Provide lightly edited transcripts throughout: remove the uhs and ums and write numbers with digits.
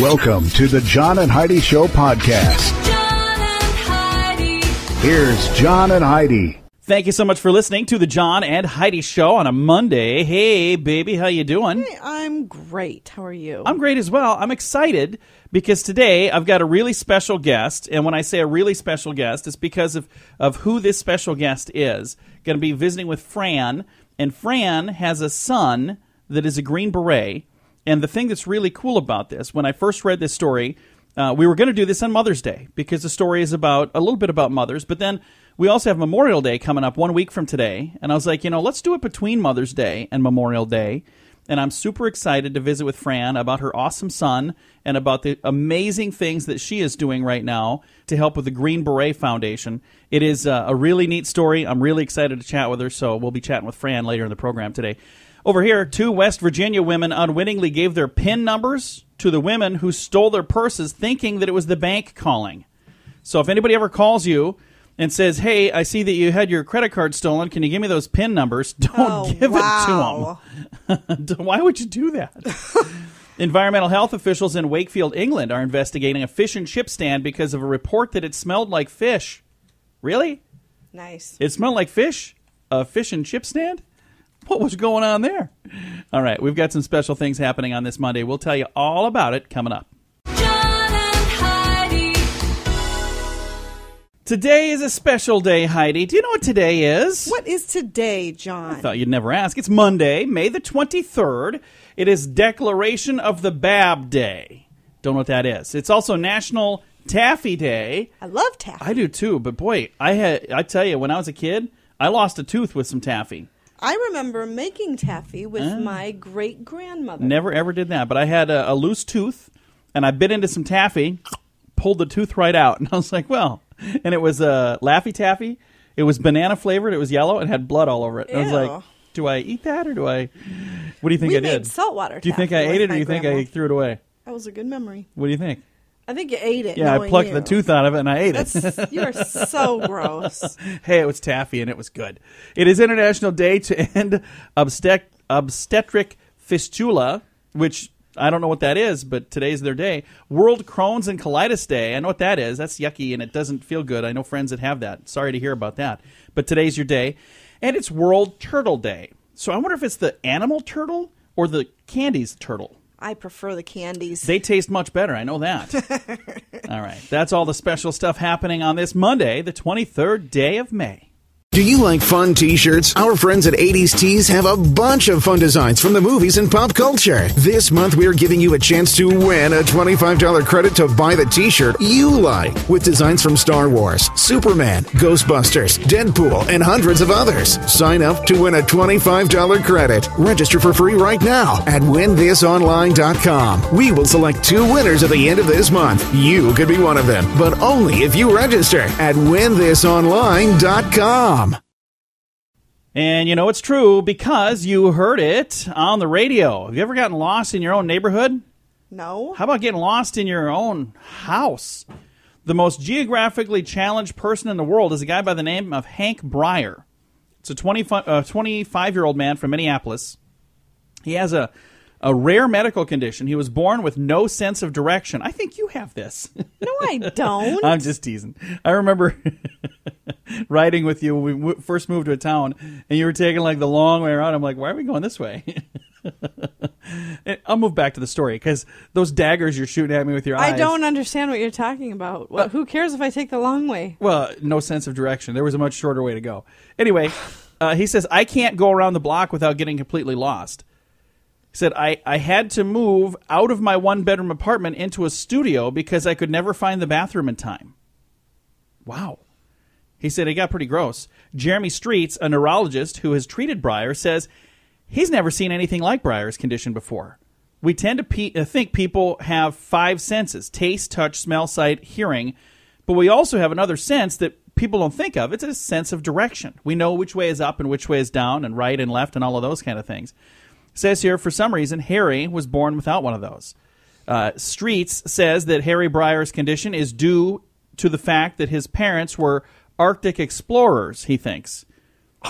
Welcome to the John and Heidi Show podcast. John and Heidi. Here's John and Heidi. Thank you so much for listening to the John and Heidi Show on a Monday. Hey, baby, how you doing? Hey, I'm great. How are you? I'm great as well. I'm excited because today I've got a really special guest, and when I say a really special guest, it's because of who this special guest is. Going to be visiting with Fran, and Fran has a son that is a Green Beret. And the thing that's really cool about this, when I first read this story, we were going to do this on Mother's Day because the story is about a little bit about mothers. But then we also have Memorial Day coming up 1 week from today. And I was like, let's do it between Mother's Day and Memorial Day. And I'm super excited to visit with Fran about her awesome son and about the amazing things that she is doing right now to help with the Green Beret Foundation. It is a really neat story. I'm really excited to chat with her. So we'll be chatting with Fran later in the program today. Over here, 2 West Virginia women unwittingly gave their PIN numbers to the women who stole their purses thinking that it was the bank calling. So if anybody ever calls you and says, hey, I see that you had your credit card stolen, can you give me those PIN numbers? Don't give it to them. Why would you do that? Environmental health officials in Wakefield, England are investigating a fish and chip stand because of a report that it smelled like fish. Really? Nice. It smelled like fish? A fish and chip stand? What was going on there? All right, we've got some special things happening on this Monday. We'll tell you all about it coming up. John and Heidi. Today is a special day, Heidi. Do you know what today is? What is today, John? I thought you'd never ask. It's Monday, May the 23rd. It is Declaration of the Bab Day. Don't know what that is. It's also National Taffy Day. I love taffy. I do too, but boy, I tell you, when I was a kid, I lost a tooth with some taffy. I remember making taffy with my great-grandmother. Never ever did that, but I had a loose tooth, and I bit into some taffy, pulled the tooth right out, and I was like, well, and it was Laffy Taffy. It was banana flavored, it was yellow, and had blood all over it. And I was like, do I eat that, or do I, what do you think I did? We made saltwater taffy. Do you think I ate it, or do you think I threw it away? That was a good memory. What do you think? I think you ate it. Yeah, I plucked the tooth out of it, and I ate it. You're so gross. Hey, it was taffy, and it was good. It is International Day to End Obstetric Fistula, which I don't know what that is, but today's their day. World Crohn's and Colitis Day. I know what that is. That's yucky, and it doesn't feel good. I know friends that have that. Sorry to hear about that. But today's your day. And it's World Turtle Day. So I wonder if it's the animal turtle or the candies turtle. I prefer the candies. They taste much better. I know that. All right. That's all the special stuff happening on this Monday, the 23rd day of May. Do you like fun t-shirts? Our friends at 80s Tees have a bunch of fun designs from the movies and pop culture. This month, we're giving you a chance to win a $25 credit to buy the t-shirt you like, with designs from Star Wars, Superman, Ghostbusters, Deadpool, and hundreds of others. Sign up to win a $25 credit. Register for free right now at winthisonline.com. We will select 2 winners at the end of this month. You could be one of them, but only if you register at winthisonline.com. And you know it's true because you heard it on the radio. Have you ever gotten lost in your own neighborhood? No. How about getting lost in your own house? The most geographically challenged person in the world is a guy by the name of Hank Breyer. It's a 25-year-old man from Minneapolis. He has a rare medical condition. He was born with no sense of direction. I think you have this. No, I don't. I'm just teasing. I remember riding with you when we first moved to a town, and you were taking like the long way around. I'm like, why are we going this way? I'll move back to the story because those daggers you're shooting at me with your eyes. I don't understand what you're talking about. Well, who cares if I take the long way? Well, no sense of direction. There was a much shorter way to go. Anyway, he says, I can't go around the block without getting completely lost. He said, I had to move out of my one-bedroom apartment into a studio because I could never find the bathroom in time. Wow. He said it got pretty gross. Jeremy Streets, a neurologist who has treated Breyer, says he's never seen anything like Breyer's condition before. We tend to think people have 5 senses: taste, touch, smell, sight, hearing. But we also have another sense that people don't think of. It's a sense of direction. We know which way is up and which way is down and right and left and all of those kind of things. It says here, for some reason, Harry was born without one of those. Streets says that Harry Breyer's condition is due to the fact that his parents were Arctic explorers, he thinks.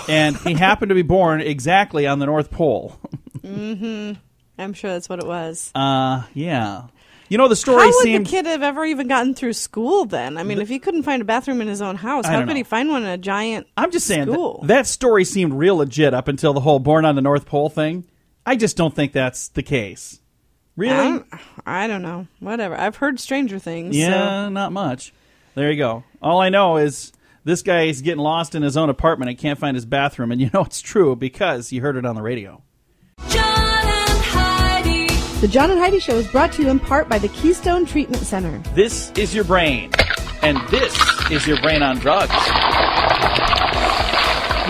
And he happened to be born exactly on the North Pole. Mm-hmm. I'm sure that's what it was. Yeah. You know, the story How would seemed... the kid have ever even gotten through school then? I mean, if he couldn't find a bathroom in his own house, how could he find one in a giant I'm just saying school? that story seemed real legit up until the whole Born on the North Pole thing. I just don't think that's the case. Really? I don't know. Whatever. I've heard stranger things. Yeah, not much. There you go. All I know is this guy is getting lost in his own apartment and can't find his bathroom. And you know it's true because you heard it on the radio. John and Heidi. The John and Heidi Show is brought to you in part by the Keystone Treatment Center. This is your brain. And this is your brain on drugs.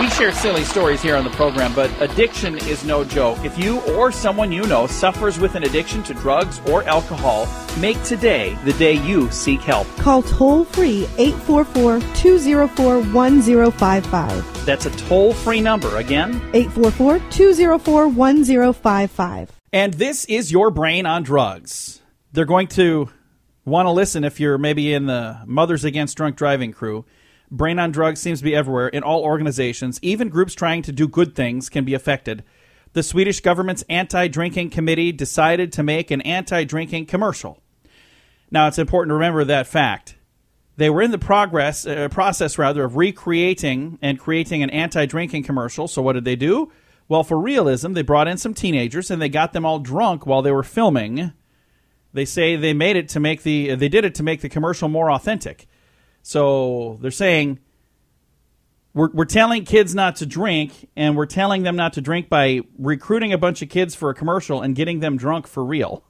We share silly stories here on the program, but addiction is no joke. If you or someone you know suffers with an addiction to drugs or alcohol, make today the day you seek help. Call toll-free 844-204-1055. That's a toll-free number. Again, 844-204-1055. and this is your brain on drugs. They're going to want to listen if you're maybe in the Mothers Against Drunk Driving crew. Brain on drugs seems to be everywhere in all organizations. Even groups trying to do good things can be affected. The Swedish government's anti-drinking committee decided to make an anti-drinking commercial. Now, it's important to remember that fact. They were in the process of recreating and creating an anti-drinking commercial. So what did they do? Well, for realism, they brought in some teenagers and they got them all drunk while they were filming. They say they did it to make the commercial more authentic. So they're saying we're telling kids not to drink, and we're telling them not to drink by recruiting a bunch of kids for a commercial and getting them drunk for real.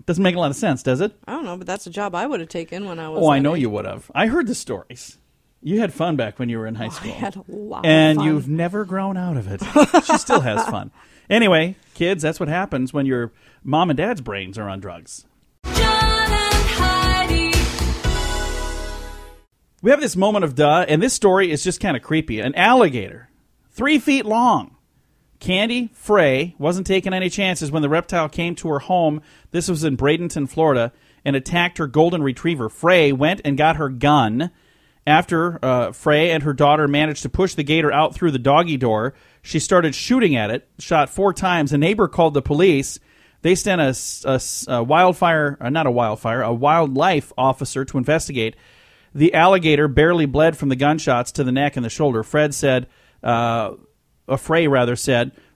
Doesn't make a lot of sense, does it? I don't know, but that's a job I would have taken when I was. Oh, I know age. you would have. I heard the stories. You had fun back when you were in high school. I had a lot and of fun. you've never grown out of it. She still has fun. Anyway, kids, that's what happens when your mom and dad's brains are on drugs. John and Heidi. We have this moment of duh, and this story is just kind of creepy. An alligator, 3 feet long. Candy Frey wasn't taking any chances when the reptile came to her home. This was in Bradenton, Florida, and attacked her golden retriever. Frey went and got her gun. After Frey and her daughter managed to push the gator out through the doggy door, she started shooting at it, shot 4 times. A neighbor called the police. They sent a wildlife officer to investigate. The alligator barely bled from the gunshots to the neck and the shoulder. Frey said,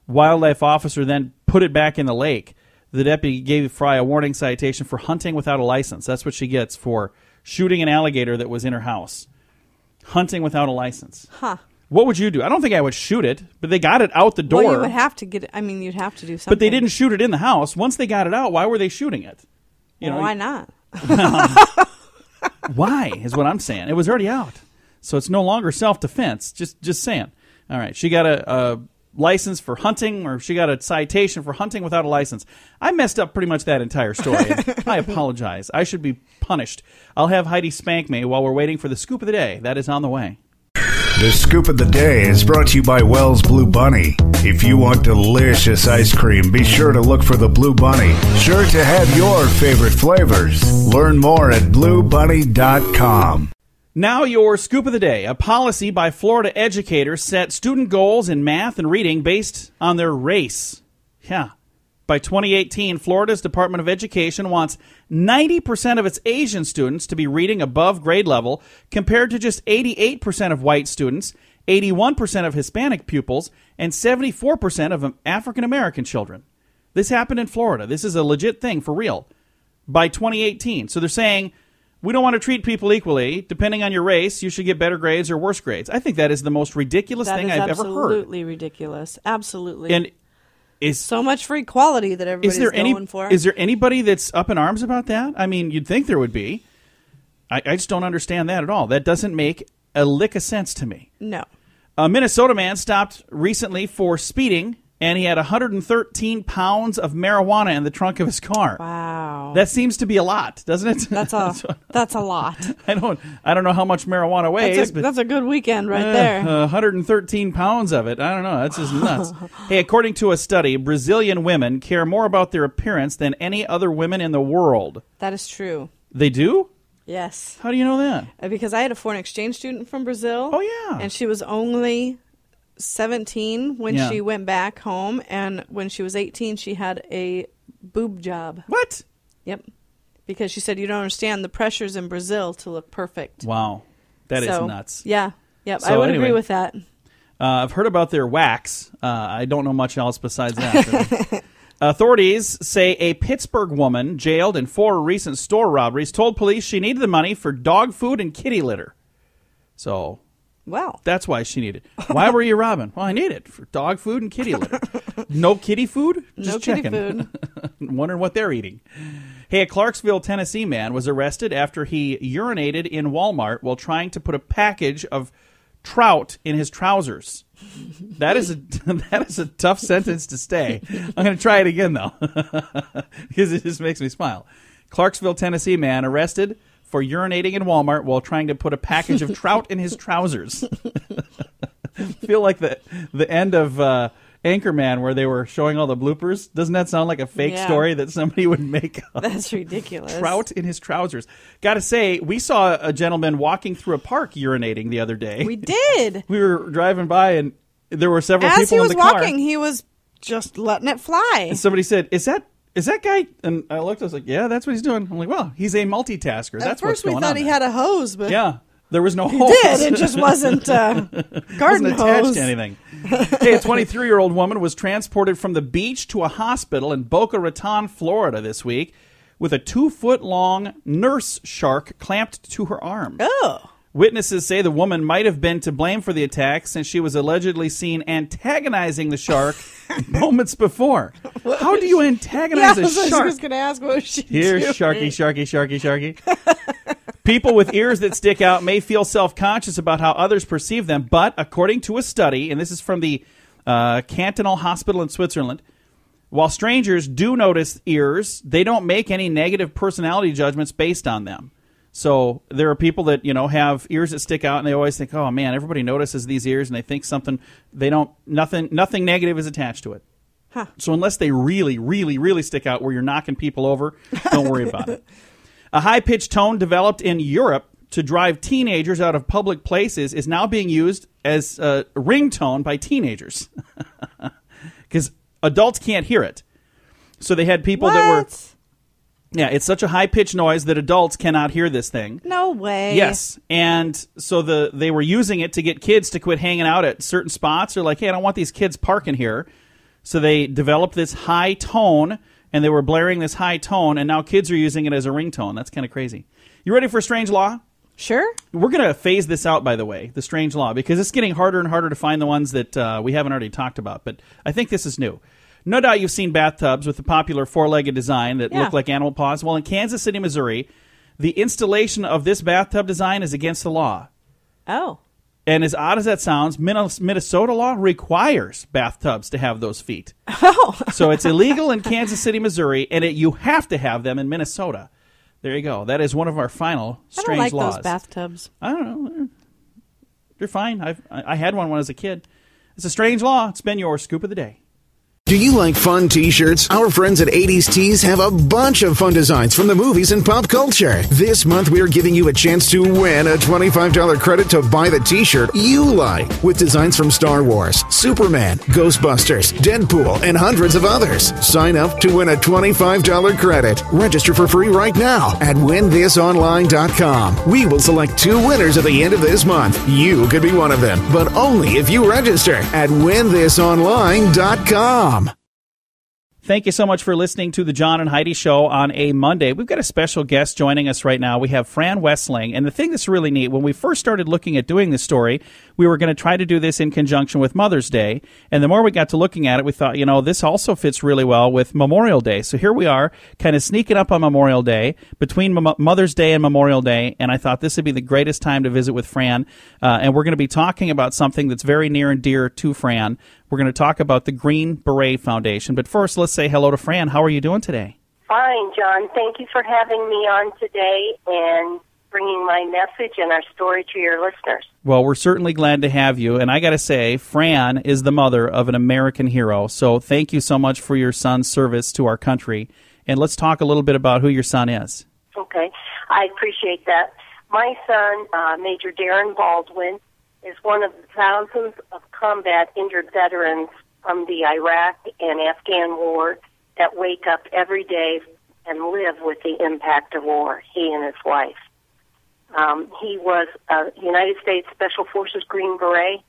wildlife officer then put it back in the lake. The deputy gave Frey a warning citation for hunting without a license. That's what she gets for shooting an alligator that was in her house. Hunting without a license. Huh. What would you do? I don't think I would shoot it, but they got it out the door. Well, you would have to get it. I mean, you'd have to do something. But they didn't shoot it in the house. Once they got it out, why were they shooting it? Well, why not? Why is what I'm saying. It was already out. So it's no longer self-defense. Just saying. All right. She got a license for hunting, or she got a citation for hunting without a license. I messed up pretty much that entire story. I apologize. I should be punished. I'll have Heidi spank me while we're waiting for the scoop of the day. That is on the way. The Scoop of the Day is brought to you by Wells Blue Bunny. If you want delicious ice cream, be sure to look for the Blue Bunny. Sure to have your favorite flavors. Learn more at bluebunny.com. Now your scoop of the day. A policy by Florida educators set student goals in math and reading based on their race. Yeah. By 2018, Florida's Department of Education wants 90% of its Asian students to be reading above grade level, compared to just 88% of white students, 81% of Hispanic pupils, and 74% of African American children. This happened in Florida. This is a legit thing for real. By 2018. So they're saying, we don't want to treat people equally. Depending on your race, you should get better grades or worse grades. I think that is the most ridiculous thing I've ever heard. Absolutely ridiculous. Absolutely. And is so much for equality that everybody's going for. Is there anybody that's up in arms about that? I mean, you'd think there would be. I just don't understand that at all. That doesn't make a lick of sense to me. No. A Minnesota man stopped recently for speeding, and he had 113 pounds of marijuana in the trunk of his car. Wow. That seems to be a lot, doesn't it? That's a lot. I don't know how much marijuana weighs. That's a good weekend right there. 113 pounds of it. I don't know. That's just nuts. Hey, according to a study, Brazilian women care more about their appearance than any other women in the world. That is true. They do? Yes. How do you know that? Because I had a foreign exchange student from Brazil. Oh, yeah. And she was only 17 when she went back home. And when she was 18, she had a boob job. What? Yep. Because she said you don't understand the pressures in Brazil to look perfect. Wow. That is nuts. Yeah. Yep. So I would anyway, agree with that. I've heard about their wax. I don't know much else besides that. Authorities say a Pittsburgh woman jailed in 4 recent store robberies told police she needed the money for dog food and kitty litter. So... Wow. That's why she needed it. Why were you robbing? Well, I need it for dog food and kitty litter. No kitty food? Just No checking. kitty food. Wondering what they're eating. Hey, a Clarksville, Tennessee man was arrested after he urinated in Walmart while trying to put a package of trout in his trousers. That is a tough sentence to stay. I'm going to try it again, though, because it just makes me smile. Clarksville, Tennessee man arrested for urinating in Walmart while trying to put a package of trout in his trousers. Feel like the end of Anchorman where they were showing all the bloopers. Doesn't that sound like a fake story that somebody would make up? That's ridiculous. Trout in his trousers. Got to say, we saw a gentleman walking through a park urinating the other day. We did. We were driving by and there were several As people he in was the car. walking, he was just letting it fly. And somebody said, Is that guy? And I looked, I was like, yeah, that's what he's doing. I'm like, well, he's a multitasker. That's what's going on. At first we thought he had a hose, but yeah, there was no he hose. did. It just wasn't garden wasn't attached hose. to anything. Hey, a 23-year-old woman was transported from the beach to a hospital in Boca Raton, Florida this week with a 2-foot-long nurse shark clamped to her arm. Oh. Witnesses say the woman might have been to blame for the attack since she was allegedly seen antagonizing the shark moments before. How do you antagonize a shark? I was going to ask, what was she Here, doing? sharky, sharky, sharky, sharky. People with ears that stick out may feel self-conscious about how others perceive them, but according to a study, and this is from the Cantonal Hospital in Switzerland, while strangers do notice ears, they don't make any negative personality judgments based on them. So there are people that, have ears that stick out and they always think, oh man, everybody notices these ears and they think nothing negative is attached to it. Huh. So unless they really, really, really stick out where you're knocking people over, don't worry about it. A high-pitched tone developed in Europe to drive teenagers out of public places is now being used as a ringtone by teenagers because adults can't hear it. So they had people that were... Yeah, it's such a high-pitched noise that adults cannot hear this thing. No way. Yes, and so they were using it to get kids to quit hanging out at certain spots. They're like, hey, I don't want these kids parking here. So they developed this high tone, and they were blaring this high tone, and now kids are using it as a ringtone. That's kind of crazy. You ready for Strange Law? Sure. We're going to phase this out, by the way, the Strange Law, because it's getting harder and harder to find the ones that we haven't already talked about. But I think this is new. No doubt you've seen bathtubs with the popular 4-legged design that look like animal paws. Well, in Kansas City, Missouri, the installation of this bathtub design is against the law. Oh. And as odd as that sounds, Minnesota law requires bathtubs to have those feet. Oh. So it's illegal in Kansas City, Missouri, and you have to have them in Minnesota. There you go. That is one of our final strange laws. I don't like those bathtubs. I don't know. You're fine. I had one when I was a kid. It's a strange law. It's been your scoop of the day. Do you like fun t-shirts? Our friends at 80s Tees have a bunch of fun designs from the movies and pop culture. This month, we're giving you a chance to win a $25 credit to buy the t-shirt you like. With designs from Star Wars, Superman, Ghostbusters, Deadpool, and hundreds of others. Sign up to win a $25 credit. Register for free right now at winthisonline.com. We will select 2 winners at the end of this month. You could be one of them, but only if you register at winthisonline.com. Thank you so much for listening to the John and Heidi Show on a Monday. We've got a special guest joining us right now. We have Fran Wessling. And the thing that's really neat, when we first started looking at doing this story, we were going to try to do this in conjunction with Mother's Day. And the more we got to looking at it, we thought, this also fits really well with Memorial Day. So here we are, kind of sneaking up on Memorial Day, between Mother's Day and Memorial Day. And I thought this would be the greatest time to visit with Fran. And we're going to be talking about something that's very near and dear to Fran. We're going to talk about the Green Beret Foundation. But first, let's say hello to Fran. How are you doing today? Fine, John. Thank you for having me on today and bringing my message and our story to your listeners. Well, we're certainly glad to have you. And I got to say, Fran is the mother of an American hero. So thank you so much for your son's service to our country. And let's talk a little bit about who your son is. Okay. I appreciate that. My son, Major Darren Baldwin, is one of the thousands of combat injured veterans from the Iraq and Afghan war that wake up every day and live with the impact of war, he and his wife. He was a United States Special Forces Green Beret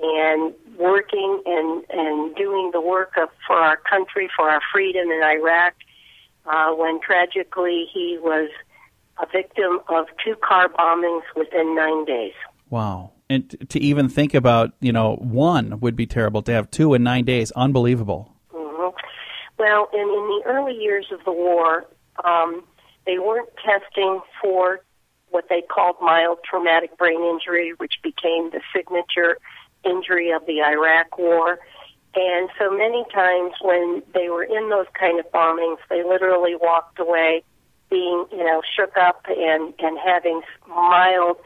and working and doing the work for our country, for our freedom in Iraq, when tragically he was a victim of 2 car bombings within 9 days. Wow. And to even think about, one would be terrible. To have 2 in 9 days, unbelievable. Mm-hmm. Well, in the early years of the war, they weren't testing for what they called mild traumatic brain injury, which became the signature injury of the Iraq War. And so many times when they were in those kind of bombings, they literally walked away being, shook up and having mild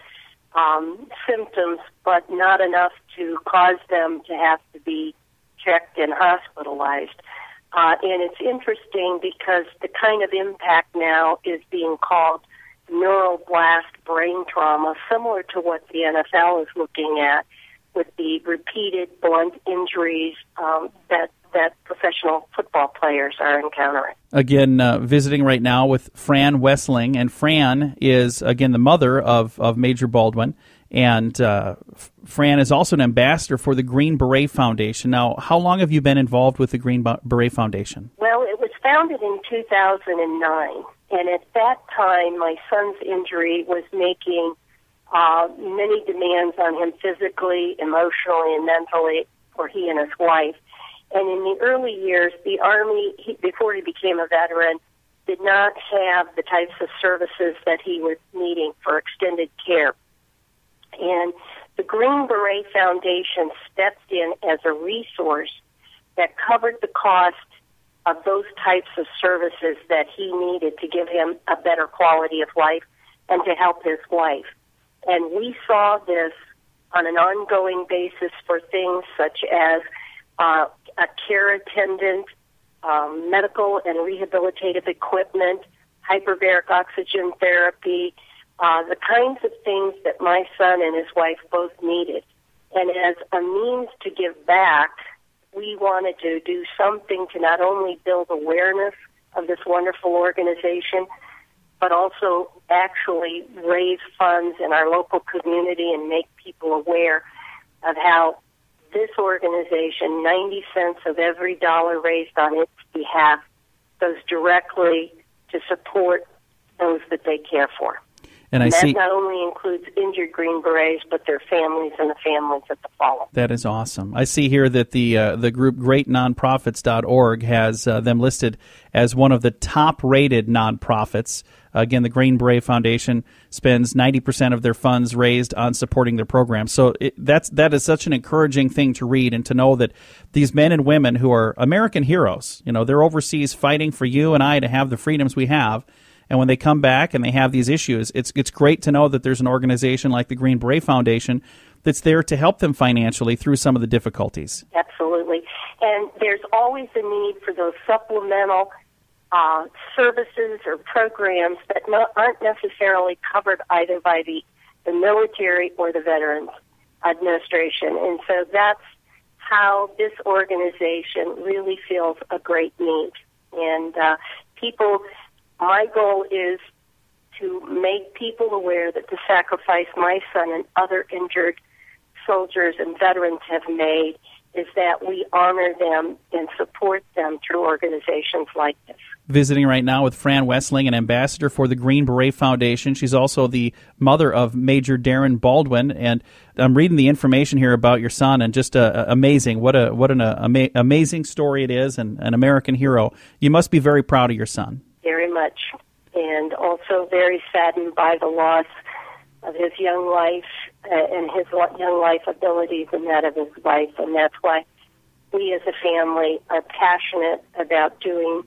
symptoms, but not enough to cause them to have to be checked and hospitalized. And it's interesting because the kind of impact now is being called neuroblast brain trauma, similar to what the NFL is looking at with the repeated blunt injuries that professional football players are encountering. Again, visiting right now with Fran Wessling, and Fran is, again, the mother of Major Baldwin, and Fran is also an ambassador for the Green Beret Foundation. Now, how long have you been involved with the Green Beret Foundation? Well, it was founded in 2009. And at that time, my son's injury was making many demands on him physically, emotionally, and mentally for he and his wife. And in the early years, the Army, before he became a veteran, did not have the types of services that he was needing for extended care. And the Green Beret Foundation stepped in as a resource that covered the cost of those types of services that he needed to give him a better quality of life and to help his wife. And we saw this on an ongoing basis for things such as a care attendant, medical and rehabilitative equipment, hyperbaric oxygen therapy, the kinds of things that my son and his wife both needed. And as a means to give back, we wanted to do something to not only build awareness of this wonderful organization, but also actually raise funds in our local community and make people aware of how this organization, 90 cents of every dollar raised on its behalf, goes directly to support those that they care for. And that not only includes injured Green Berets, but their families and the families that follow. That is awesome. I see here that the group greatnonprofits.org has them listed as one of the top-rated nonprofits. Again, the Green Beret Foundation spends 90% of their funds raised on supporting their program. So that is such an encouraging thing to read and to know that these men and women who are American heroes, they're overseas fighting for you and I to have the freedoms we have. And when they come back and they have these issues, it's great to know that there's an organization like the Green Beret Foundation that's there to help them financially through some of the difficulties. Absolutely. And there's always a need for those supplemental services or programs that aren't necessarily covered either by the military or the Veterans Administration. And so that's how this organization really feels a great need. And my goal is to make people aware that the sacrifice my son and other injured soldiers and veterans have made is that we honor them and support them through organizations like this. Visiting right now with Fran Wessling, an ambassador for the Green Beret Foundation. She's also the mother of Major Darren Baldwin, and I'm reading the information here about your son, and just amazing. What an amazing story it is, and an American hero. You must be very proud of your son. Very much, and also very saddened by the loss of his young life and his young life abilities and that of his wife, and that's why we as a family are passionate about doing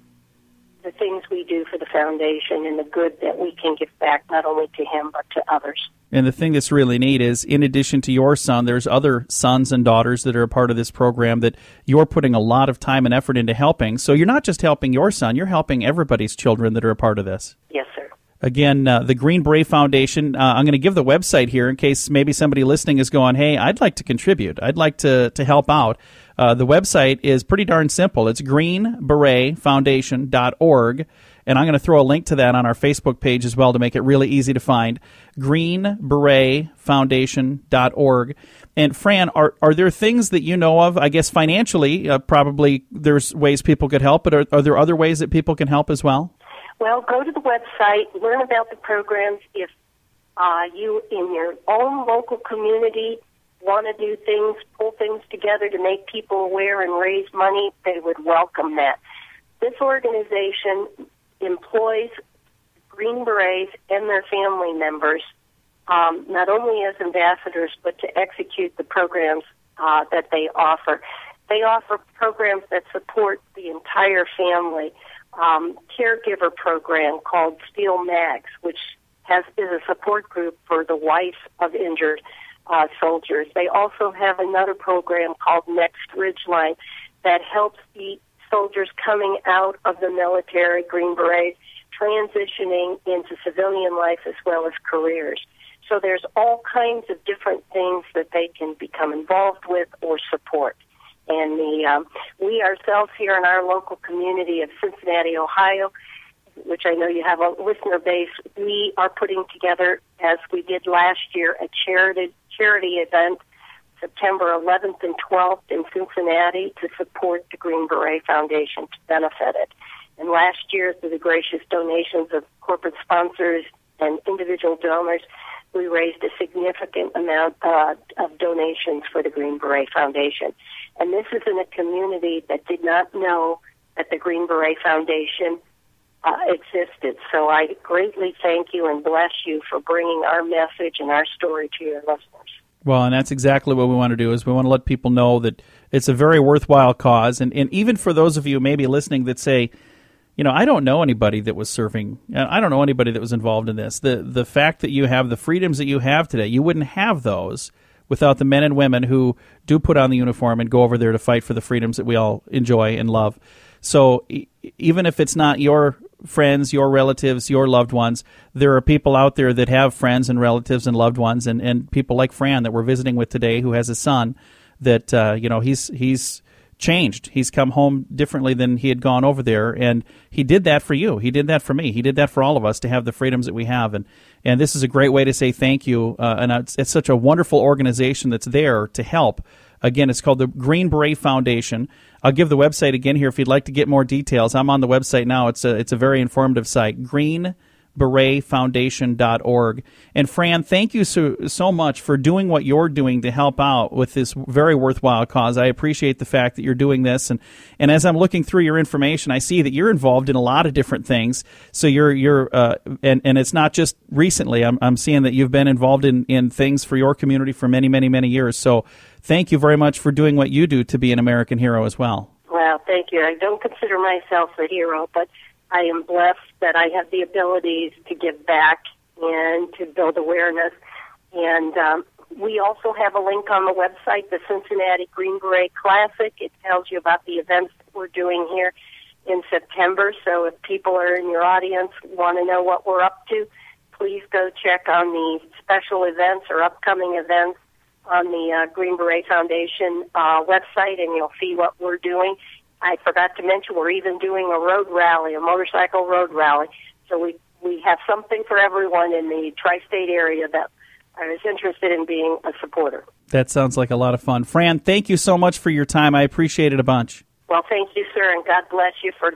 the things we do for the foundation and the good that we can give back not only to him but to others. And the thing that's really neat is, in addition to your son, there's other sons and daughters that are a part of this program that you're putting a lot of time and effort into helping. So you're not just helping your son, you're helping everybody's children that are a part of this. Yes, sir. Again, the Green Beret Foundation, I'm going to give the website here in case maybe somebody listening is going, hey, I'd like to contribute. I'd like to help out. The website is pretty darn simple. It's greenberetfoundation.org. And I'm going to throw a link to that on our Facebook page as well to make it really easy to find, greenberetfoundation.org. And Fran, are there things that you know of, I guess financially, probably there's ways people could help, but are there other ways that people can help as well? Well, go to the website, learn about the programs. If you in your own local community want to do things, pull things together to make people aware and raise money, they would welcome that. This organization employs Green Berets and their family members, not only as ambassadors, but to execute the programs that they offer. They offer programs that support the entire family. Caregiver program called Steel Mags, which is a support group for the wife of injured soldiers. They also have another program called Next Ridgeline that helps the soldiers coming out of the military, Green Berets, transitioning into civilian life as well as careers. So there's all kinds of different things that they can become involved with or support. And we ourselves here in our local community of Cincinnati, Ohio, which I know you have a listener base, we are putting together, as we did last year, a charity event, September 11th and 12th in Cincinnati, to support the Green Beret Foundation, to benefit it. And last year, through the gracious donations of corporate sponsors and individual donors, we raised a significant amount of donations for the Green Beret Foundation. And this is in a community that did not know that the Green Beret Foundation existed. So I greatly thank you and bless you for bringing our message and our story to your listeners. Well, and that's exactly what we want to do, is we want to let people know that it's a very worthwhile cause. And even for those of you maybe listening that say, I don't know anybody that was serving. I don't know anybody that was involved in this. The fact that you have the freedoms that you have today, you wouldn't have those without the men and women who do put on the uniform and go over there to fight for the freedoms that we all enjoy and love. So even if it's not your friends, your relatives, your loved ones, there are people out there that have friends and relatives and loved ones, and people like Fran that we're visiting with today, who has a son that he's changed. He's come home differently than he had gone over there, and he did that for you. He did that for me. He did that for all of us, to have the freedoms that we have, and this is a great way to say thank you. And it's such a wonderful organization that's there to help. Again, it's called the Green Beret Foundation. I'll give the website again here if you'd like to get more details. I'm on the website now. It's a very informative site, greenberetfoundation.org. And Fran, thank you so much for doing what you're doing to help out with this very worthwhile cause. I appreciate the fact that you're doing this. And as I'm looking through your information, I see that you're involved in a lot of different things. So and it's not just recently. I'm seeing that you've been involved in things for your community for many, many, many years. So thank you very much for doing what you do to be an American hero as well. Well, thank you. I don't consider myself a hero, but I am blessed that I have the abilities to give back and to build awareness. And we also have a link on the website, the Cincinnati Green Beret Classic. It tells you about the events that we're doing here in September. So if people are in your audience, want to know what we're up to, please go check on the special events or upcoming events on the Green Beret Foundation website, and you'll see what we're doing. I forgot to mention we're even doing a road rally, a motorcycle road rally. So we have something for everyone in the tri-state area that is interested in being a supporter. That sounds like a lot of fun. Fran, thank you so much for your time. I appreciate it a bunch. Well, thank you, sir, and God bless you for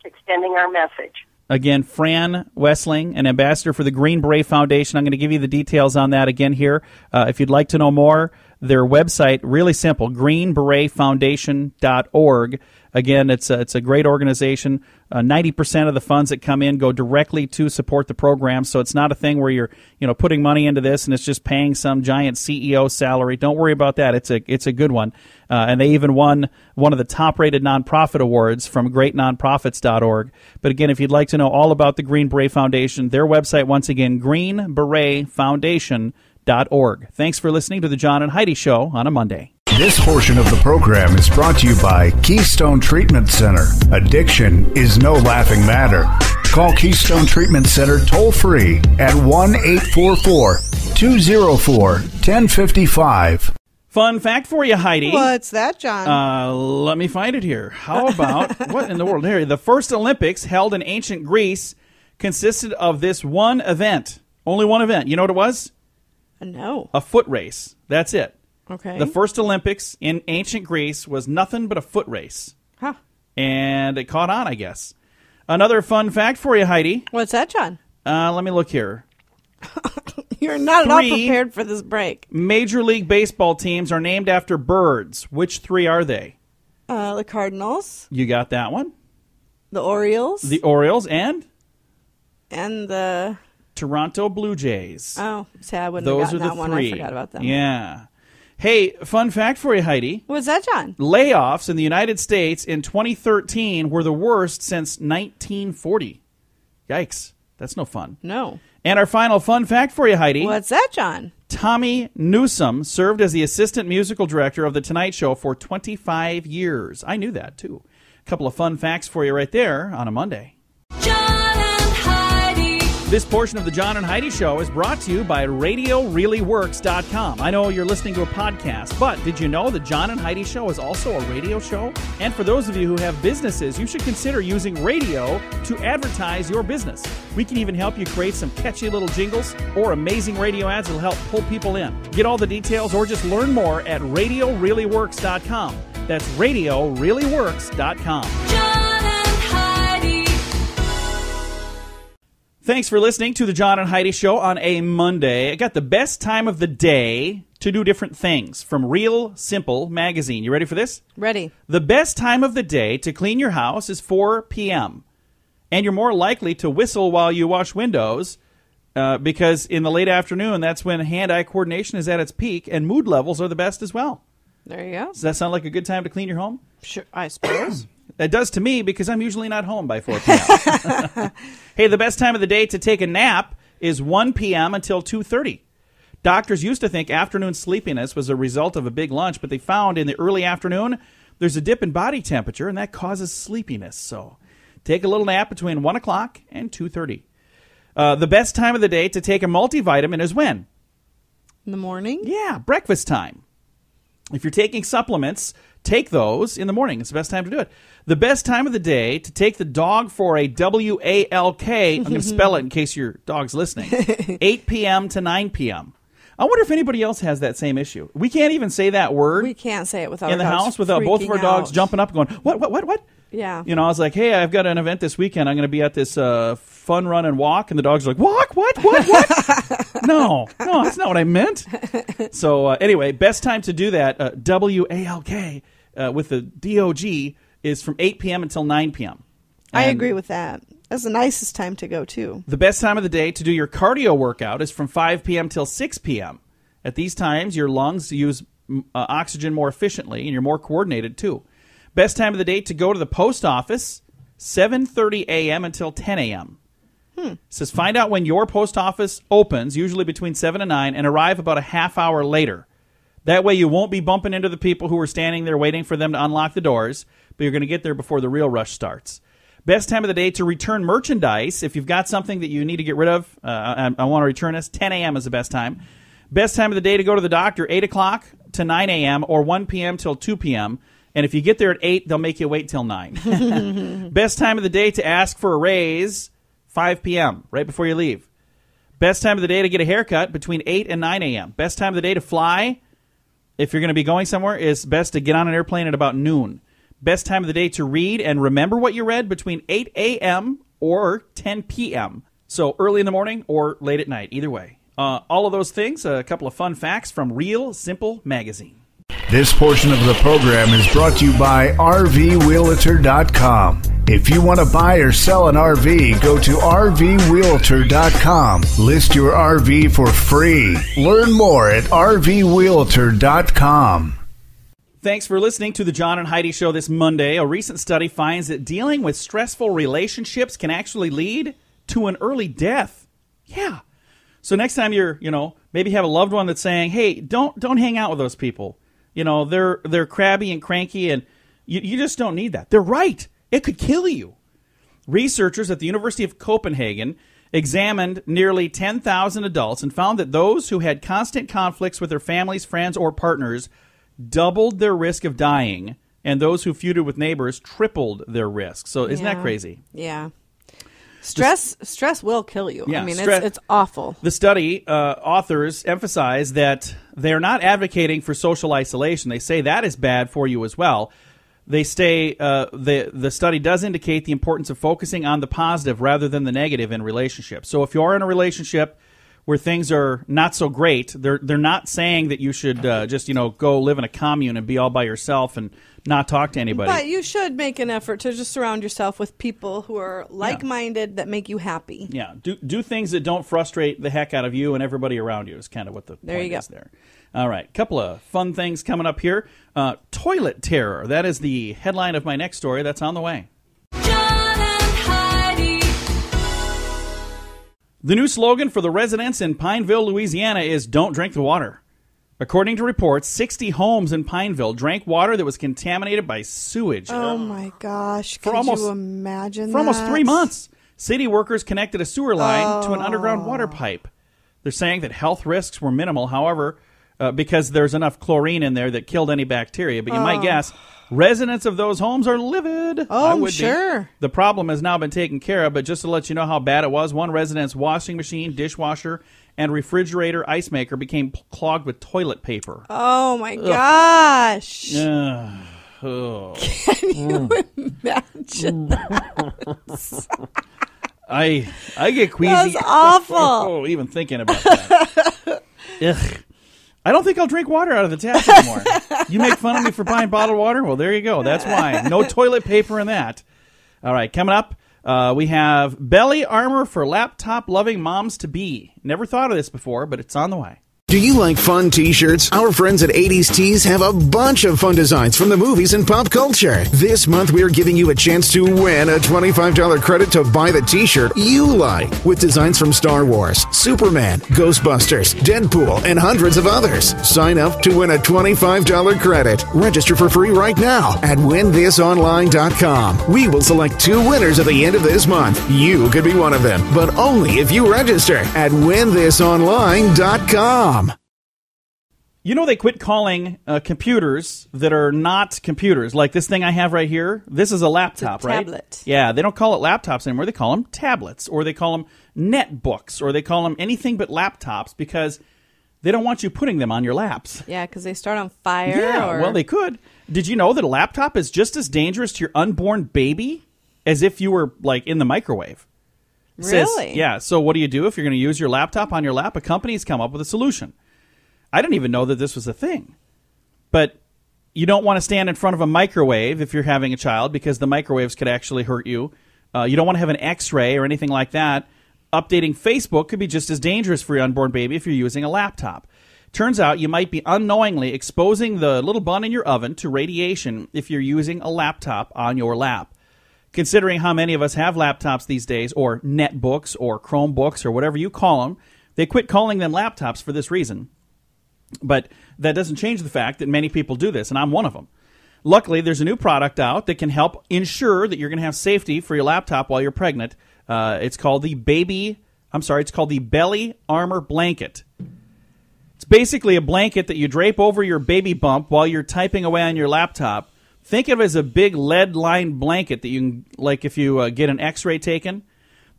extending our message. Again, Fran Wessling, an ambassador for the Green Beret Foundation. I'm going to give you the details on that again here. If you'd like to know more, their website, really simple, greenberetfoundation.org. Again, it's a great organization. 90% of the funds that come in go directly to support the program, so it's not a thing where you're putting money into this and it's just paying some giant CEO salary. Don't worry about that. It's a good one. And they even won one of the top-rated nonprofit awards from greatnonprofits.org. But again, if you'd like to know all about the Green Beret Foundation, their website, once again, greenberetfoundation.org. Thanks for listening to the John and Heidi Show on a Monday. This portion of the program is brought to you by Keystone Treatment Center. Addiction is no laughing matter. Call Keystone Treatment Center toll-free at 1-844-204-1055. Fun fact for you, Heidi. What's that, John? Let me find it here. How about, what in the world? Here, the first Olympics held in ancient Greece consisted of this one event. Only one event. You know what it was? No. A foot race. That's it. Okay. The first Olympics in ancient Greece was nothing but a foot race. Huh. And it caught on, I guess. Another fun fact for you, Heidi. What's that, John? Let me look here. You're not at all 3 prepared for this break. Major League Baseball teams are named after birds. Which 3 are they? The Cardinals, You got that one? the Orioles, The Orioles and and the... Toronto Blue Jays. Oh, see, I wouldn't Those have are gotten the that 3. one. I forgot about them. Yeah. Hey, fun fact for you, Heidi. What's that, John? Layoffs in the United States in 2013 were the worst since 1940. Yikes. That's no fun. No. And our final fun fact for you, Heidi. What's that, John? Tommy Newsom served as the assistant musical director of The Tonight Show for 25 years. I knew that, too. A couple of fun facts for you right there on a Monday. John and Heidi. This portion of the John and Heidi Show is brought to you by RadioReallyWorks.com. I know you're listening to a podcast, but did you know the John and Heidi Show is also a radio show? And for those of you who have businesses, you should consider using radio to advertise your business. We can even help you create some catchy little jingles or amazing radio ads that'll help pull people in. Get all the details or just learn more at RadioReallyWorks.com. That's RadioReallyWorks.com. John and Heidi. Thanks for listening to the John and Heidi Show on a Monday. I got the best time of the day to do different things from Real Simple Magazine. You ready for this? Ready. The best time of the day to clean your house is 4 p.m. And you're more likely to whistle while you wash windows because in the late afternoon, that's when hand-eye coordination is at its peak and mood levels are the best as well. There you go. Does that sound like a good time to clean your home? Sure, I suppose. It does to me because I'm usually not home by 4 p.m. Hey, the best time of the day to take a nap is 1 p.m. until 2:30. Doctors used to think afternoon sleepiness was a result of a big lunch, but they found in the early afternoon there's a dip in body temperature, and that causes sleepiness. So take a little nap between 1 o'clock and 2:30. The best time of the day to take a multivitamin is when? In the morning? Yeah, breakfast time. If you're taking supplements, take those in the morning. It's the best time to do it. The best time of the day to take the dog for a WALK, I'm going to spell it in case your dog's listening, 8 p.m. to 9 p.m. I wonder if anybody else has that same issue. We can't even say that word We can't say it without in the our dogs house without both of our freaking dogs out. jumping up and going, what? Yeah. You know, I was like, hey, I've got an event this weekend. I'm going to be at this fun run and walk. And the dog's like, walk? What? No, that's not what I meant. So anyway, best time to do that, WALK, with the DOG, is from 8 p.m. until 9 p.m. I And agree with that. That's the nicest time to go, too. the best time of the day to do your cardio workout is from 5 p.m. till 6 p.m. At these times, your lungs use oxygen more efficiently, and you're more coordinated, too. Best time of the day to go to the post office, 7:30 a.m. until 10 a.m. It says find out when your post office opens, usually between 7 and 9, and arrive about a half hour later. That way you won't be bumping into the people who are standing there waiting for them to unlock the doors, but you're going to get there before the real rush starts. Best time of the day to return merchandise. If you've got something that you need to get rid of, I want to return this, 10 a.m. is the best time. Best time of the day to go to the doctor, 8 o'clock to 9 a.m. or 1 p.m. till 2 p.m., and if you get there at 8, they'll make you wait till 9. Best time of the day to ask for a raise, 5 p.m., right before you leave. Best time of the day to get a haircut, between 8 and 9 a.m. Best time of the day to fly, if you're going to be going somewhere, is best to get on an airplane at about noon. Best time of the day to read and remember what you read, between 8 a.m. or 10 p.m. So early in the morning or late at night, either way. All of those things, a couple of fun facts from Real Simple Magazine. This portion of the program is brought to you by RVRealtor.com. If you want to buy or sell an RV, go to RVRealtor.com. List your RV for free. Learn more at RVRealtor.com. Thanks for listening to the John and Heidi Show this Monday. A recent study finds that dealing with stressful relationships can actually lead to an early death. Yeah. So next time you're, maybe have a loved one that's saying, hey, don't hang out with those people. They're crabby and cranky, and you just don't need that. They're right. It could kill you. Researchers at the University of Copenhagen examined nearly 10,000 adults and found that those who had constant conflicts with their families, friends, or partners doubled their risk of dying, and those who feuded with neighbors tripled their risk. So isn't that crazy? Yeah. Stress will kill you. Yeah, I mean, it's awful. The study authors emphasize that they're not advocating for social isolation. They say that is bad for you as well. They say the study does indicate the importance of focusing on the positive rather than the negative in relationships. So if you're in a relationship where things are not so great, they're not saying that you should just go live in a commune and be all by yourself and not talk to anybody. But you should make an effort to just surround yourself with people who are like-minded that make you happy. Yeah, do things that don't frustrate the heck out of you and everybody around you is kind of what the point is there. All right, couple of fun things coming up here. Toilet terror. That is the headline of my next story. That's on the way. John and Heidi. The new slogan for the residents in Pineville, Louisiana is "Don't drink the water." According to reports, 60 homes in Pineville drank water that was contaminated by sewage. Oh, my gosh. Could you imagine For almost 3 months, city workers connected a sewer line to an underground water pipe. They're saying that health risks were minimal, however, because there's enough chlorine in there that killed any bacteria. But you might guess, residents of those homes are livid. Oh, I would sure. be. The problem has now been taken care of, but just to let you know how bad it was, one resident's washing machine, dishwasher, and refrigerator ice maker became clogged with toilet paper. Oh, my gosh. Oh. Can you imagine that? I get queasy. That's awful. Oh, even thinking about that. Ugh. I don't think I'll drink water out of the tap anymore. You make fun of me for buying bottled water? Well, there you go. That's why. No toilet paper in that. All right, coming up, we have belly armor for laptop-loving moms-to-be. Never thought of this before, but it's on the way. Do you like fun t-shirts? Our friends at 80s Tees have a bunch of fun designs from the movies and pop culture. This month, we're giving you a chance to win a $25 credit to buy the t-shirt you like, with designs from Star Wars, Superman, Ghostbusters, Deadpool, and hundreds of others. Sign up to win a $25 credit. Register for free right now at winthisonline.com. We will select 2 winners at the end of this month. You could be one of them, but only if you register at winthisonline.com. You know, they quit calling computers that are not computers. Like this thing I have right here. This is a laptop, it's a right? tablet. Yeah, they don't call it laptops anymore. They call them tablets, or they call them netbooks, or they call them anything but laptops because they don't want you putting them on your laps. Yeah, because they start on fire. Yeah, well, they could. Did you know that a laptop is just as dangerous to your unborn baby as if you were, like, in the microwave? Really? Yeah, so what do you do if you're going to use your laptop on your lap? A company's come up with a solution. I didn't even know that this was a thing. But you don't want to stand in front of a microwave if you're having a child because the microwaves could actually hurt you. You don't want to have an X-ray or anything like that. Updating Facebook could be just as dangerous for your unborn baby if you're using a laptop. Turns out you might be unknowingly exposing the little bun in your oven to radiation if you're using a laptop on your lap. Considering how many of us have laptops these days, or netbooks, or Chromebooks, or whatever you call them, they quit calling them laptops for this reason. But that doesn't change the fact that many people do this, and I'm one of them. Luckily, there's a new product out that can help ensure that you're going to have safety for your laptop while you're pregnant. It's called the Belly Armor Blanket. It's basically a blanket that you drape over your baby bump while you're typing away on your laptop. Think of it as a big lead-lined blanket that you can, like if you get an X-ray taken.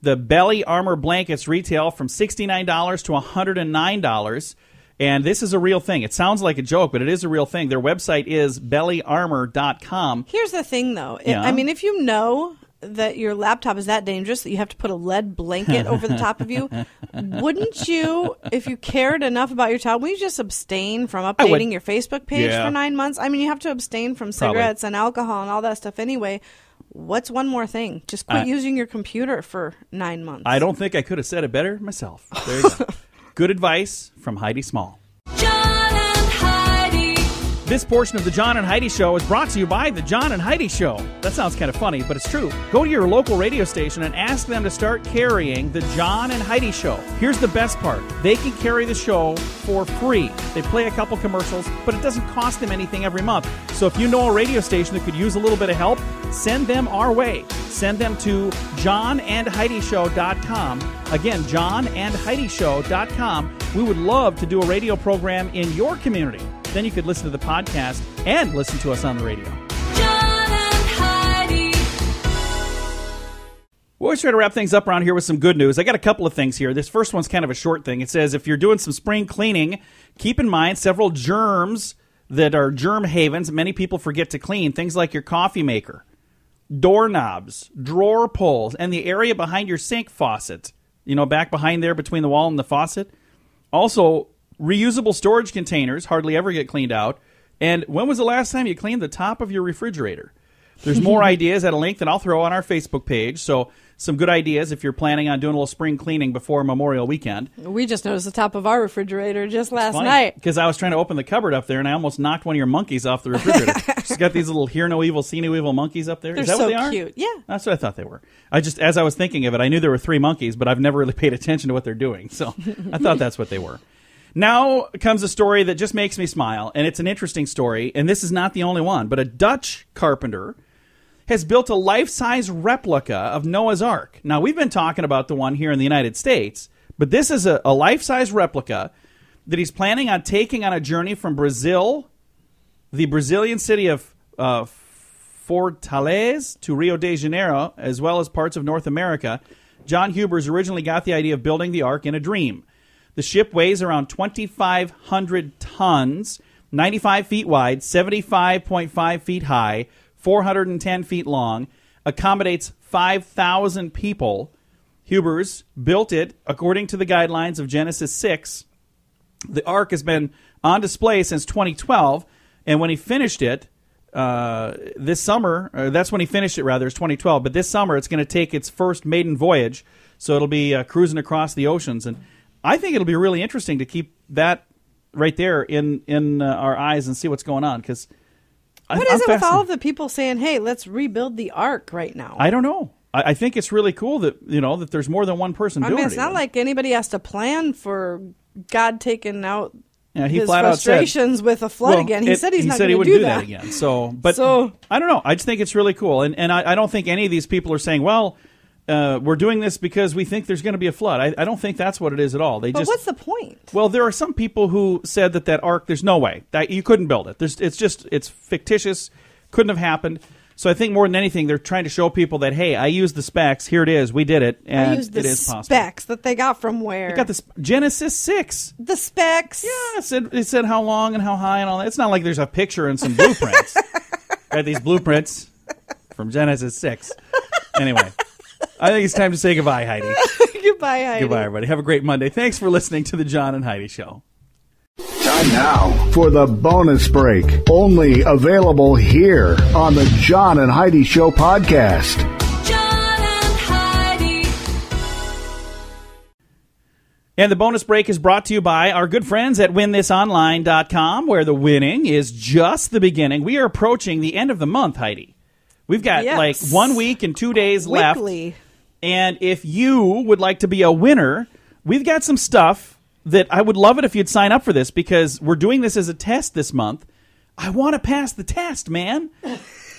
The Belly Armor blankets retail from $69 to $109. And this is a real thing. It sounds like a joke, but it is a real thing. Their website is bellyarmor.com. Here's the thing, though. Yeah. I mean, if you know that your laptop is that dangerous that you have to put a lead blanket over the top of you, wouldn't you, if you cared enough about your child, wouldn't you just abstain from updating your Facebook page for 9 months? I mean, you have to abstain from cigarettes and alcohol and all that stuff anyway. What's one more thing? Just quit using your computer for 9 months. I don't think I could have said it better myself. There you go. Good advice from Heidi Small. John and Heidi. This portion of the John and Heidi Show is brought to you by the John and Heidi Show. That sounds kind of funny, but it's true. Go to your local radio station and ask them to start carrying the John and Heidi Show. Here's the best part. They can carry the show for free. They play a couple commercials, but it doesn't cost them anything every month. So if you know a radio station that could use a little bit of help, send them our way. Send them to johnandheidishow.com. Again, johnandheidishow.com. We would love to do a radio program in your community. Then you could listen to the podcast and listen to us on the radio. John and Heidi. We'll always try to wrap things up around here with some good news. I got a couple of things here. This first one's kind of a short thing. It says if you're doing some spring cleaning, keep in mind several germs that are germ havens many people forget to clean. Things like your coffee maker, doorknobs, drawer pulls, and the area behind your sink faucet. Back behind there between the wall and the faucet. Also, reusable storage containers hardly ever get cleaned out. And when was the last time you cleaned the top of your refrigerator? There's more ideas at a link that I'll throw on our Facebook page. So some good ideas if you're planning on doing a little spring cleaning before Memorial Weekend. We just noticed the top of our refrigerator just last night. Because I was trying to open the cupboard up there, and I almost knocked one of your monkeys off the refrigerator. She's got these little hear no evil, see no evil monkeys up there. They're Is that so what they are? cute. Yeah. That's what I thought they were. As I was thinking of it, I knew there were 3 monkeys, but I've never really paid attention to what they're doing. So I thought that's what they were. Now comes a story that just makes me smile, and it's an interesting story, and this is not the only one, but a Dutch carpenter has built a life-size replica of Noah's Ark. Now, we've been talking about the one here in the United States, but this is a life-size replica that he's planning on taking on a journey from Brazil, the Brazilian city of Fortaleza, to Rio de Janeiro, as well as parts of North America. John Hubers originally got the idea of building the Ark in a dream. The ship weighs around 2,500 tons, 95 feet wide, 75.5 feet high, 410 feet long, accommodates 5,000 people. Hubers built it according to the guidelines of Genesis 6. The Ark has been on display since 2012, and when he finished it this summer, that's when he finished it rather, it's 2012, but this summer it's going to take its first maiden voyage, so it'll be cruising across the oceans, and I think it'll be really interesting to keep that right there in our eyes and see what's going on, because What is it with all of the people saying, hey, let's rebuild the Ark right now? I don't know. I think it's really cool that, that there's more than one person doing it. It's not like anybody has to plan for God taking out he his flat frustrations with a flood again. He said he's not going to wouldn't do that again. So I don't know. I just think it's really cool. And I don't think any of these people are saying, well, we're doing this because we think there's going to be a flood. I don't think that's what it is at all. But what's the point? Well, there are some people who said that Ark, there's no way that you couldn't build it. It's fictitious, couldn't have happened. So I think more than anything, they're trying to show people that, hey, I used the specs. Here it is. We did it, and I used the it is possible. specs that they got from where? They got this Genesis 6. The specs. Yeah, it said how long and how high and all that. It's not like there's a picture and some blueprints. Got these blueprints from Genesis 6. Anyway. I think it's time to say goodbye, Heidi. Goodbye, Heidi. Goodbye, everybody. Have a great Monday. Thanks for listening to the John and Heidi Show. Time now for the bonus break. Only available here on the John and Heidi Show podcast. John and Heidi. And the bonus break is brought to you by our good friends at WinThisOnline.com, where the winning is just the beginning. We are approaching the end of the month, Heidi. We've got like 1 week and 2 days left. And if you would like to be a winner, we've got some stuff that I would love it if you'd sign up for this, because we're doing this as a test this month. I want to pass the test, man.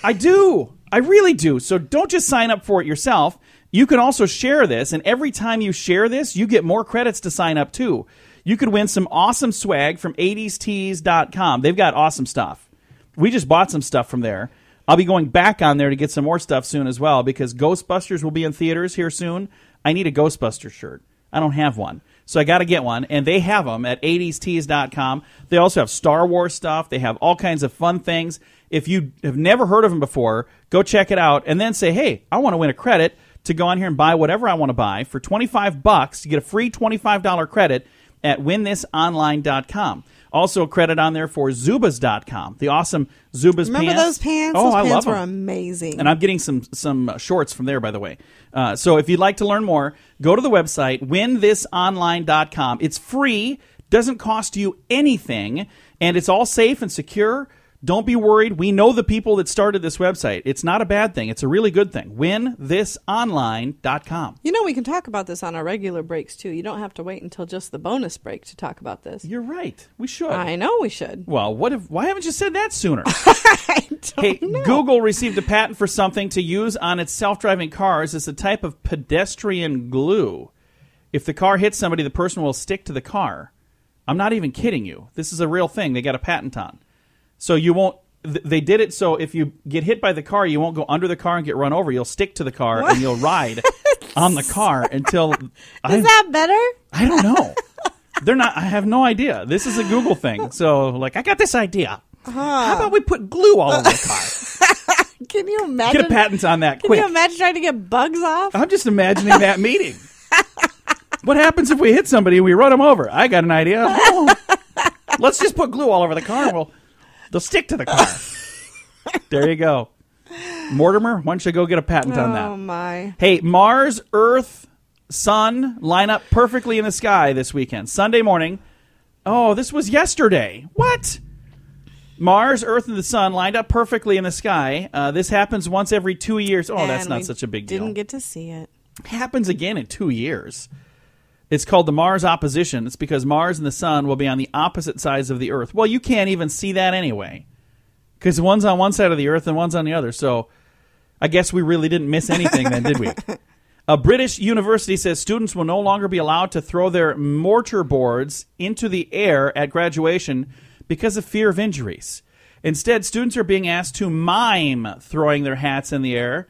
I do. I really do. So don't just sign up for it yourself. You can also share this, and every time you share this, you get more credits to sign up too. You could win some awesome swag from 80stees.com. They've got awesome stuff. We just bought some stuff from there. I'll be going back on there to get some more stuff soon as well, because Ghostbusters will be in theaters here soon. I need a Ghostbusters shirt. I don't have one. So I got to get one, and they have them at 80stees.com. They also have Star Wars stuff. They have all kinds of fun things. If you have never heard of them before, go check it out, and then say, hey, I want to win a credit to go on here and buy whatever I want to buy for $25. You get a free $25 credit at WinThisOnline.com. Also a credit on there for Zubas.com, the awesome Zubas pants. Remember those pants? Oh, those I pants love them. were amazing. And I'm getting some shorts from there, by the way. So if you'd like to learn more, go to the website, WinThisOnline.com. It's free, doesn't cost you anything, and it's all safe and secure. Don't be worried. We know the people that started this website. It's not a bad thing. It's a really good thing. WinThisOnline.com. You know, we can talk about this on our regular breaks, too. You don't have to wait until just the bonus break to talk about this. You're right. We should. I know we should. Well, why haven't you said that sooner? I don't know. Google received a patent for something to use on its self-driving cars as a type of pedestrian glue. If the car hits somebody, the person will stick to the car. I'm not even kidding you. This is a real thing. They got a patent on. So you won't. They did it so if you get hit by the car, you won't go under the car and get run over. You'll stick to the car and you'll ride on the car until. Is that better? I don't know. They're not. I have no idea. This is a Google thing. So I got this idea. How about we put glue all over the car? Can you imagine? Get a patent on that Can quick. you imagine trying to get bugs off? I'm just imagining that meeting. What happens if we hit somebody and we run them over? I got an idea. Oh, let's just put glue all over the car and they'll stick to the car. There you go. Mortimer, why don't you go get a patent on that? Oh, my. Hey, Mars, Earth, Sun line up perfectly in the sky this weekend. Sunday morning. Oh, this was yesterday. What? Mars, Earth, and the Sun lined up perfectly in the sky. This happens once every 2 years. Oh, that's And not we such a big deal. Didn't get to see it. Happens again in 2 years. It's called the Mars opposition. It's because Mars and the Sun will be on the opposite sides of the Earth. Well, you can't even see that anyway, because one's on one side of the Earth and one's on the other. So I guess we really didn't miss anything then, did we? A British university says students will no longer be allowed to throw their mortar boards into the air at graduation because of fear of injuries. Instead, students are being asked to mime throwing their hats in the air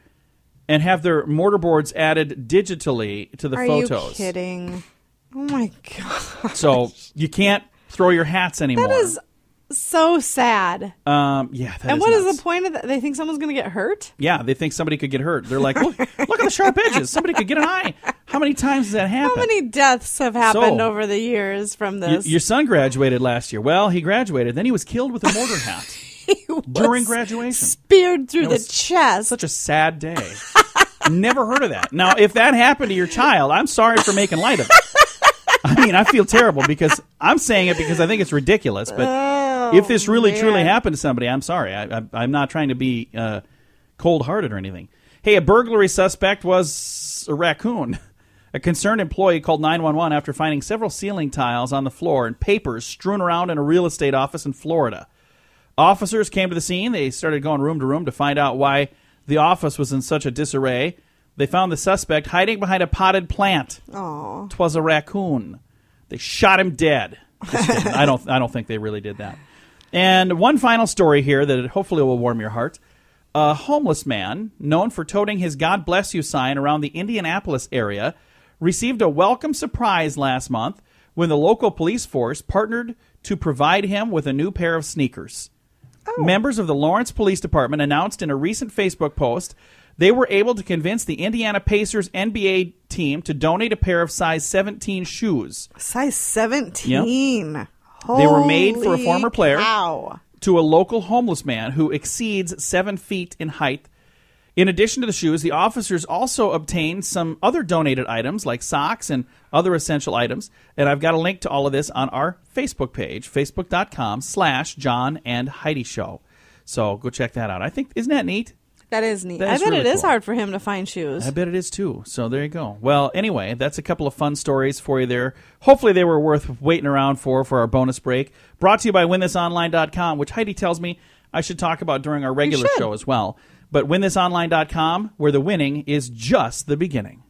and have their mortar boards added digitally to the photos. Are you kidding? Oh, my God. So you can't throw your hats anymore. That is so sad. Yeah, And what is the point of that? They think someone's going to get hurt? Yeah, they think somebody could get hurt. They're like, look at the sharp edges. Somebody could get an eye. How many times does that happen? How many deaths have happened So, over the years from this? Your son graduated last year. Well, he graduated. Then he was killed with a mortar hat He was during graduation. speared through It the was chest. Such a sad day. Never heard of that. Now, if that happened to your child, I'm sorry for making light of it. I mean, I feel terrible because I'm saying it because I think it's ridiculous. But if this really truly happened to somebody, I'm sorry. I'm not trying to be cold-hearted or anything. Hey, a burglary suspect was a raccoon. A concerned employee called 911 after finding several ceiling tiles on the floor and papers strewn around in a real estate office in Florida. Officers came to the scene. They started going room to room to find out why the office was in such a disarray. They found the suspect hiding behind a potted plant. Aw. 'Twas a raccoon. They shot him dead. Just kidding. I don't think they really did that. And one final story here that hopefully will warm your heart. A homeless man, known for toting his God Bless You sign around the Indianapolis area, received a welcome surprise last month when the local police force partnered to provide him with a new pair of sneakers. Members of the Lawrence Police Department announced in a recent Facebook post they were able to convince the Indiana Pacers NBA team to donate a pair of size 17 shoes. Size 17. Yep. They were made for a former player Cow. to a local homeless man who exceeds 7 feet in height. In addition to the shoes, the officers also obtained some other donated items like socks and other essential items. And I've got a link to all of this on our Facebook page, facebook.com/John and Heidi Show. So go check that out. I think, isn't that neat? That is neat. That I is bet really it is cool. hard for him to find shoes. I bet it is too. So there you go. Well, anyway, that's a couple of fun stories for you there. Hopefully they were worth waiting around for our bonus break. Brought to you by WinThisOnline.com, which Heidi tells me I should talk about during our regular show as well. But WinThisOnline.com, where the winning is just the beginning.